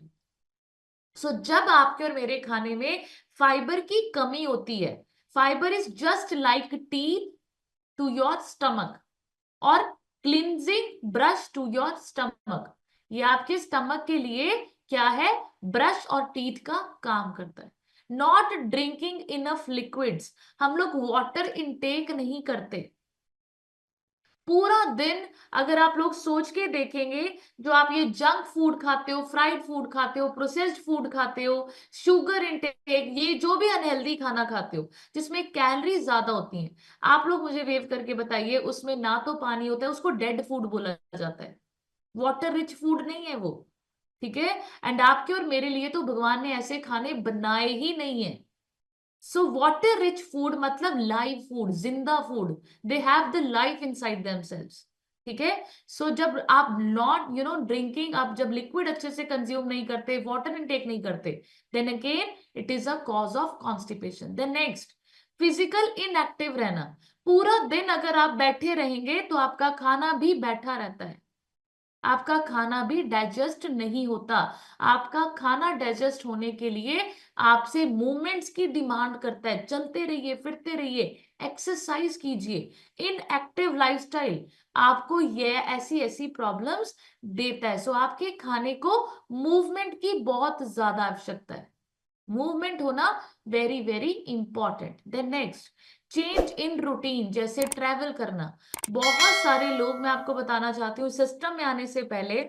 सो जब आपके और मेरे खाने में फाइबर की कमी होती है, fibre is just like tea to your stomach और cleansing brush to your stomach. ये आपके स्टमक के लिए क्या है, ब्रश और टीथ का काम करता है। नॉट ड्रिंकिंग इनफ लिक्विड्स, हम लोग वाटर इनटेक नहीं करते। पूरा दिन अगर आप लोग सोच के देखेंगे, जो आप ये जंक फूड खाते हो, फ्राइड फूड खाते हो, प्रोसेस्ड फूड खाते हो, शुगर इंटेक, ये जो भी अनहेल्दी खाना खाते हो जिसमें कैलोरी ज्यादा होती हैं, आप लोग मुझे वेव करके बताइए, उसमें ना तो पानी होता है, उसको डेड फूड बोला जाता है, वाटर रिच फूड नहीं है वो। ठीक है। एंड आपके और मेरे लिए तो भगवान ने ऐसे खाने बनाए ही नहीं है। सो वाटर रिच फूड मतलब लाइव फूड, जिंदा food, they have the life inside themselves. ठीक है। सो जब आप नॉट ड्रिंकिंग, आप जब लिक्विड अच्छे से कंज्यूम नहीं करते, वाटर इनटेक नहीं करते, then again it is a cause of constipation. Then next, physical inactive रहना। पूरा दिन अगर आप बैठे रहेंगे तो आपका खाना भी बैठा रहता है, आपका खाना भी डाइजेस्ट नहीं होता। आपका खाना डाइजेस्ट होने के लिए आपसे मूवमेंट्स की डिमांड करता है, चलते रहिए, फिरते रहिए, एक्सरसाइज कीजिए। इनएक्टिव लाइफस्टाइल आपको ये ऐसी ऐसी प्रॉब्लम्स देता है। सो आपके खाने को मूवमेंट की बहुत ज्यादा आवश्यकता है, मूवमेंट होना very very important. Then next, change in routine, जैसे ट्रैवल करना। बहुत सारे लोग, मैं आपको बताना चाहती हूँ, सिस्टम में आने से पहले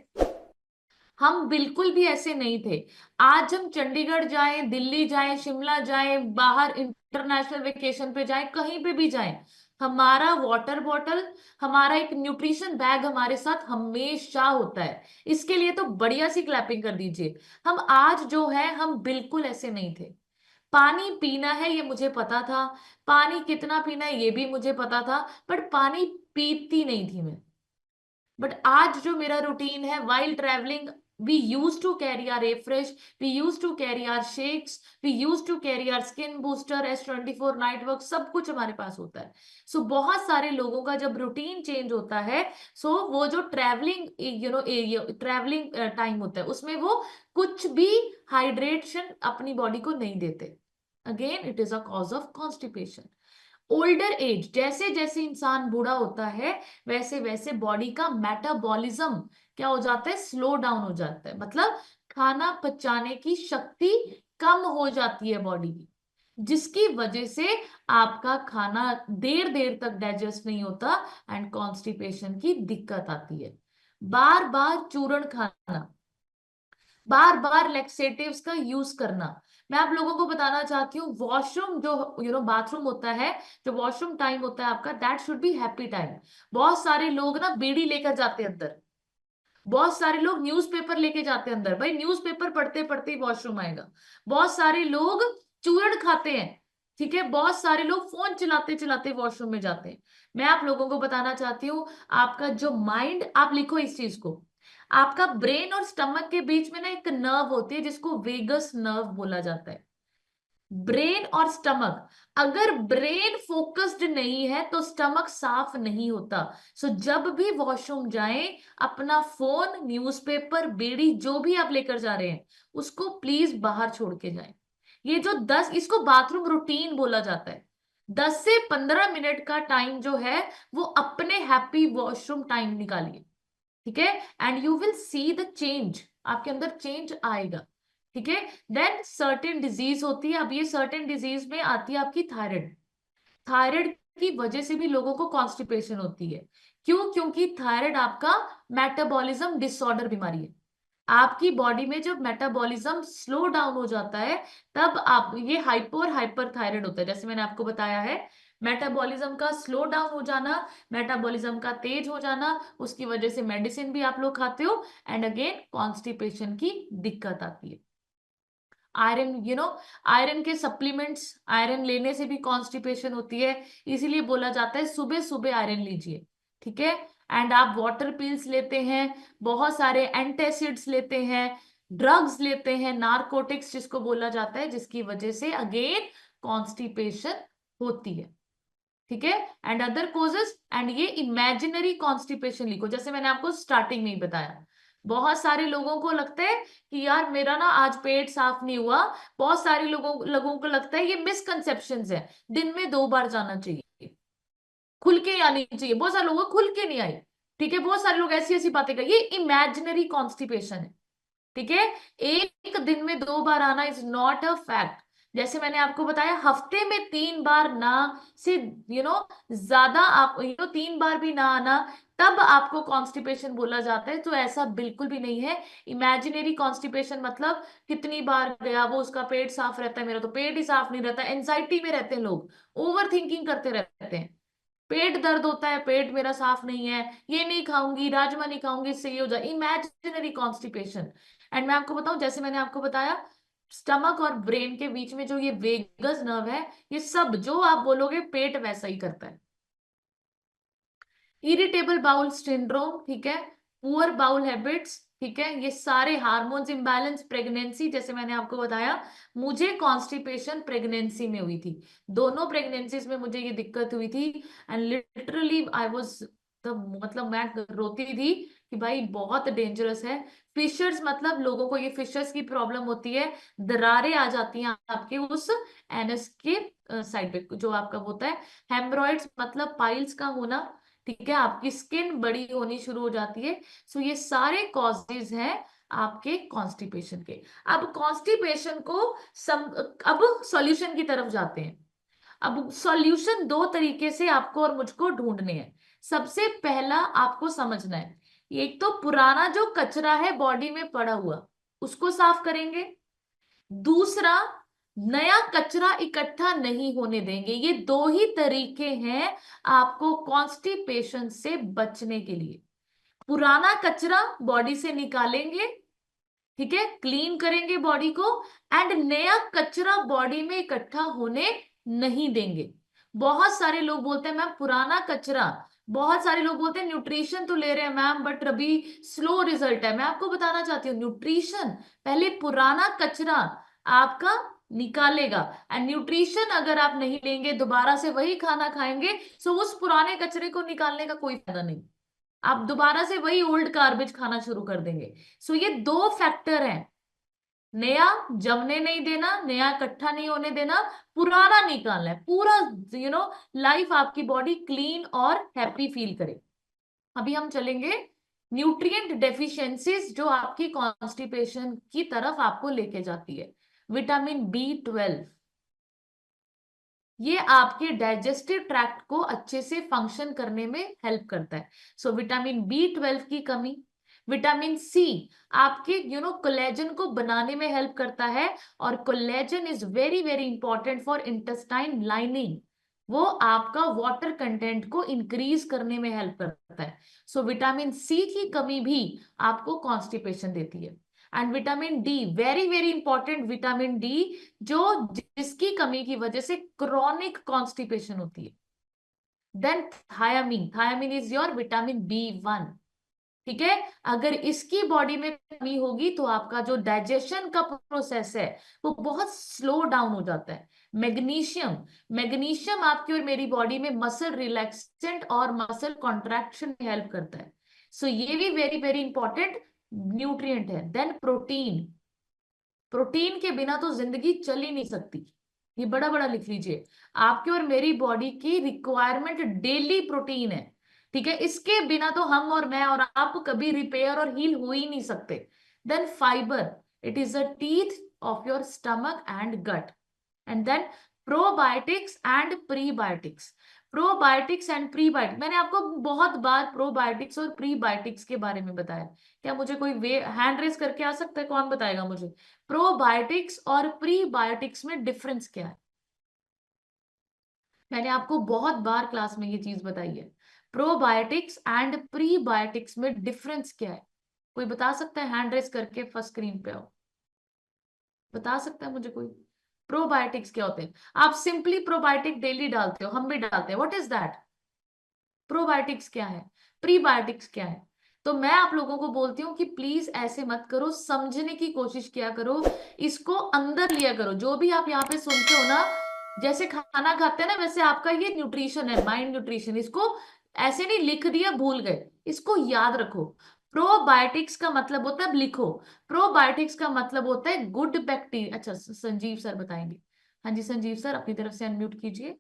हम बिल्कुल भी ऐसे नहीं थे। आज हम चंडीगढ़ जाएं, दिल्ली जाएं, शिमला जाएं, बाहर इंटरनेशनल वेकेशन पे जाएं, कहीं पे भी जाएं, हमारा वाटर बॉटल, हमारा एक न्यूट्रिशन बैग हमारे साथ हमेशा होता है। इसके लिए तो बढ़िया सी क्लैपिंग कर दीजिए। हम आज जो है, हम बिल्कुल ऐसे नहीं थे। पानी पीना है ये मुझे पता था, पानी कितना पीना है ये भी मुझे पता था, बट पानी पीती नहीं थी मैं। बट आज जो मेरा रूटीन है, while travelling, we use to carry our refresh, we use to carry our shakes, we use to carry our skin booster, S24 night work, सब कुछ हमारे पास होता है। सो बहुत सारे लोगों का जब रूटीन चेंज होता है, सो वो जो ट्रैवलिंग ट्रैवलिंग टाइम होता है, उसमें वो कुछ भी हाइड्रेशन अपनी बॉडी को नहीं देते। Again it is a cause of constipation. Older age, जैसे जैसे इंसान बूढ़ा होता है, वैसे वैसे बॉडी का मेटाबॉलिज्म क्या हो जाता है, स्लो डाउन हो जाता है। मतलब खाना पचाने की शक्ति कम हो जाती है बॉडी की, जिसकी वजह से आपका खाना देर देर तक डाइजेस्ट नहीं होता एंड कॉन्स्टिपेशन की दिक्कत आती है। बार बार चूर्ण खाना, बार बार लेक्सेटिव्स का यूज करना। मैं आप लोगों को बताना चाहती हूँ, वॉशरूम जो बाथरूम होता है, जो वॉशरूम टाइम होता है आपका, that should be happy time. बहुत सारे लोग ना बीड़ी लेकर जाते हैं अंदर, बहुत सारे लोग न्यूज़पेपर लेके जाते हैं अंदर, भाई न्यूज़पेपर पढ़ते पढ़ते ही वॉशरूम आएगा। बहुत सारे लोग चूर्ण खाते हैं, ठीक है, बहुत सारे लोग फोन चलाते चलाते वॉशरूम में जाते हैं। मैं आप लोगों को बताना चाहती हूँ, आपका जो माइंड, आप लिखो इस चीज को, आपका ब्रेन और स्टमक के बीच में ना एक नर्व होती है जिसको वेगस नर्व बोला जाता है। ब्रेन और स्टमक, अगर ब्रेन फोकस्ड नहीं है तो स्टमक साफ नहीं होता। सो जब भी वॉशरूम जाएं, अपना फोन, न्यूज़पेपर, बीड़ी जो भी आप लेकर जा रहे हैं, उसको प्लीज बाहर छोड़ के जाएं। ये जो 10, इसको बाथरूम रूटीन बोला जाता है। 10 से 15 मिनट का टाइम जो है, वो अपने हैप्पी वॉशरूम टाइम निकालिए। ठीक है। And you will see the change, आपके अंदर चेंज आएगा। ठीक है। देन सर्टेन डिजीज होती है। अब ये सर्टेन डिजीज में आती है आपकी थायराइड। थायराइड की वजह से भी लोगों को कॉन्स्टिपेशन होती है। क्यों? क्योंकि थायराइड आपका मेटाबॉलिज्म डिसऑर्डर बीमारी है। आपकी बॉडी में जब मेटाबॉलिज्म स्लो डाउन हो जाता है, तब आप, ये हाइपो और हाइपर थायराइड होता है, जैसे मैंने आपको बताया है। मेटाबॉलिज्म का स्लो डाउन हो जाना, मेटाबॉलिज्म का तेज हो जाना, उसकी वजह से मेडिसिन भी आप लोग खाते हो एंड अगेन कॉन्स्टिपेशन की दिक्कत आती है। आयरन आयरन के सप्लीमेंट्स, आयरन लेने से भी कॉन्स्टिपेशन होती है, इसीलिए बोला जाता है सुबह सुबह आयरन लीजिए, ठीक है। एंड आप वाटर पिल्स लेते हैं, बहुत सारे एंटासिड्स लेते हैं, ड्रग्स लेते हैं, नारकोटिक्स जिसको बोला जाता है, जिसकी वजह से अगेन कॉन्स्टिपेशन होती है, ठीक है। एंड अदर कोजेस, एंड ये इमेजिनरी कॉन्स्टिपेशन लिखो, जैसे मैंने आपको स्टार्टिंग में ही बताया। बहुत सारे लोगों को लगता है कि यार मेरा ना आज पेट साफ नहीं हुआ, बहुत सारे लोगों को लगता है, ये मिसकंसेप्शंस है, दिन में 2 बार जाना चाहिए, खुल के आनी चाहिए, बहुत सारे लोगों को खुल के नहीं आई, ठीक है। बहुत सारे लोग ऐसी ऐसी बातें कर, ये इमेजिनरी कॉन्स्टिपेशन है, ठीक है। एक दिन में 2 बार आना इज नॉट अ फैक्ट। जैसे मैंने आपको बताया, हफ्ते में 3 बार ना से ज्यादा आप 3 बार भी ना आना, तब आपको कॉन्स्टिपेशन बोला जाता है, तो ऐसा बिल्कुल भी नहीं है। इमेजिनरी कॉन्स्टिपेशन मतलब कितनी बार गया वो, उसका पेट साफ रहता है, मेरा तो पेट ही साफ नहीं रहता, एंजाइटी में रहते हैं लोग, ओवर थिंकिंग करते रहते हैं, पेट दर्द होता है, पेट मेरा साफ नहीं है, ये नहीं खाऊंगी, राजमा नहीं खाऊंगी, इससे ये हो जाए, इमेजिनरी कॉन्स्टिपेशन। एंड मैं आपको बताऊं, जैसे मैंने आपको बताया, स्टमक और ब्रेन के बीच में जो ये वेगस नर्व है, ये सब जो आप बोलोगे पेट वैसा ही करता है। इरिटेबल बाउल सिंड्रोम, ठीक है, पुअर बाउल हैबिट्स, ठीक है, ये सारे हार्मोन्स इम्बैलेंस, प्रेगनेंसी, जैसे मैंने आपको बताया, मुझे कॉन्स्टिपेशन प्रेगनेंसी में हुई थी, दोनों प्रेगनेंसीज में मुझे ये दिक्कत हुई थी, एंड लिटरली आई वाज मतलब मैं रोती थी कि भाई बहुत डेंजरस है। फिशर्स मतलब लोगों को ये फिशर्स की प्रॉब्लम होती है, दरारें आ जाती हैं आपके उस एनस के साइड पे जो आपका होता है। हेमरॉइड्स मतलब पाइल्स का होना, ठीक है, आपकी स्किन बड़ी होनी शुरू हो जाती है। सो ये सारे कॉजेज हैं आपके कॉन्स्टिपेशन के। अब कॉन्स्टिपेशन को अब सॉल्यूशन की तरफ जाते हैं। अब सॉल्यूशन 2 तरीके से आपको और मुझको ढूंढने हैं। सबसे पहला आपको समझना है, एक तो पुराना जो कचरा है बॉडी में पड़ा हुआ, उसको साफ करेंगे। दूसरा, नया कचरा इकट्ठा नहीं होने देंगे। ये 2 ही तरीके हैं आपको कॉन्स्टिपेशन से बचने के लिए। पुराना कचरा बॉडी से निकालेंगे, ठीक है, क्लीन करेंगे बॉडी को, एंड नया कचरा बॉडी में इकट्ठा होने नहीं देंगे। बहुत सारे लोग बोलते हैं मैम पुराना कचरा, बहुत सारे लोग बोलते हैं न्यूट्रिशन तो ले रहे हैं मैम बट अभी स्लो रिजल्ट है। मैं आपको बताना चाहती हूँ, न्यूट्रिशन पहले पुराना कचरा आपका निकालेगा, एंड न्यूट्रिशन अगर आप नहीं लेंगे, दोबारा से वही खाना खाएंगे, सो उस पुराने कचरे को निकालने का कोई फायदा नहीं, आप दोबारा से वही ओल्ड गार्बेज खाना शुरू कर देंगे। सो ये 2 फैक्टर हैं, नया जमने नहीं देना, नया इकट्ठा नहीं होने देना, पुराना निकालना है, पूरा लाइफ आपकी बॉडी क्लीन और हैप्पी फील करे। अभी हम चलेंगे न्यूट्रिएंट डेफिशिएंसीज जो आपकी कॉन्स्टिपेशन की तरफ आपको लेके जाती है। विटामिन B12, ये आपके डाइजेस्टिव ट्रैक्ट को अच्छे से फंक्शन करने में हेल्प करता है। सो विटामिन B12 की कमी। विटामिन C आपके कोलेजन को बनाने में हेल्प करता है, और collagen is very very important for intestine lining, वो आपका वाटर कंटेंट को इंक्रीज करने में हेल्प करता है। सो विटामिन C की कमी भी आपको कॉन्स्टिपेशन देती है। And vitamin D, very very important, vitamin D जो जिसकी कमी की वजह से क्रॉनिक कॉन्स्टिपेशन होती है। Then thiamine, thiamine is your vitamin B1, ठीक है, अगर इसकी बॉडी में कमी होगी तो आपका जो डाइजेशन का प्रोसेस है वो बहुत स्लो डाउन हो जाता है। मैग्नीशियम, मैग्नीशियम आपकी और मेरी बॉडी में मसल रिलैक्सेंट और मसल कॉन्ट्रैक्शन में हेल्प करता है। सो ये भी वेरी वेरी इंपॉर्टेंट न्यूट्रिएंट है। देन प्रोटीन, प्रोटीन के बिना तो जिंदगी चल ही नहीं सकती, ये बड़ा बड़ा लिख लीजिए, आपके और मेरी बॉडी की रिक्वायरमेंट डेली प्रोटीन है, ठीक है, इसके बिना तो हम और मैं और आप कभी रिपेयर और हील हो ही नहीं सकते। Then fibre, it is a teeth of your stomach and gut. And then probiotics and prebiotics, probiotics and prebiotics, मैंने आपको बहुत बार प्रोबायोटिक्स और प्रीबायोटिक्स के बारे में बताया। क्या मुझे कोई हैंड रेस करके आ सकता है, कौन बताएगा मुझे प्रोबायोटिक्स और प्रीबायोटिक्स में डिफरेंस क्या है? मैंने आपको बहुत बार क्लास में ये चीज बताई है, प्रोबायोटिक्स एंड प्रीबायोटिक्स में डिफरेंस क्या है? कोई बता सकता है? हैंड रेस करके फर्स्ट स्क्रीन पे आओ, बता सकता है मुझे कोई? प्रोबायोटिक्स क्या होते हैं? आप सिंपली प्रोबायोटिक डेली डालते हो, हम भी डालते हैं, व्हाट इज दैट? प्रोबायोटिक्स क्या है? प्रीबायोटिक्स क्या है? तो मैं आप लोगों को बोलती हूँ कि प्लीज ऐसे मत करो, समझने की कोशिश किया करो, इसको अंदर लिया करो। जो भी आप यहाँ पे सुनते हो ना, जैसे खाना खाते हैं ना, वैसे आपका ये न्यूट्रिशन है, माइंड न्यूट्रिशन। इसको ऐसे नहीं लिख दिया भूल गए, इसको याद रखो। प्रोबायोटिक्स का मतलब होता है, अब लिखो, प्रोबायोटिक्स का मतलब होता है गुड बैक्टीरिया। अच्छा, संजीव सर बताएंगे। हाँ जी, संजीव सर अपनी तरफ से अनम्यूट कीजिए।